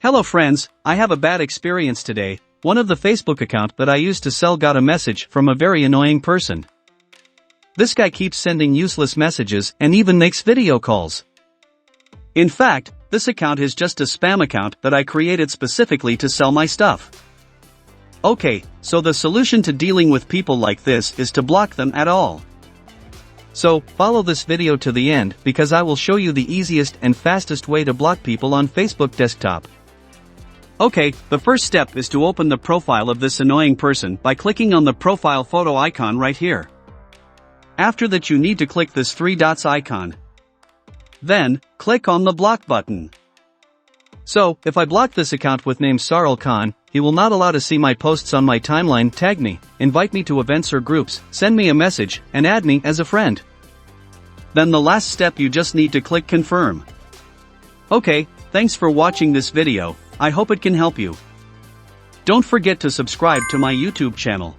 Hello friends, I have a bad experience today. One of the Facebook account that I used to sell got a message from a very annoying person. This guy keeps sending useless messages and even makes video calls. In fact, this account is just a spam account that I created specifically to sell my stuff. Okay, so the solution to dealing with people like this is to block them at all. So, follow this video to the end because I will show you the easiest and fastest way to block people on Facebook desktop. Okay, the first step is to open the profile of this annoying person by clicking on the profile photo icon right here. After that you need to click this three dots icon. Then, click on the block button. So, if I block this account with name Sarul Khan, he will not allow to see my posts on my timeline, tag me, invite me to events or groups, send me a message, and add me as a friend. Then the last step you just need to click confirm. Okay, thanks for watching this video, I hope it can help you. Don't forget to subscribe to my YouTube channel.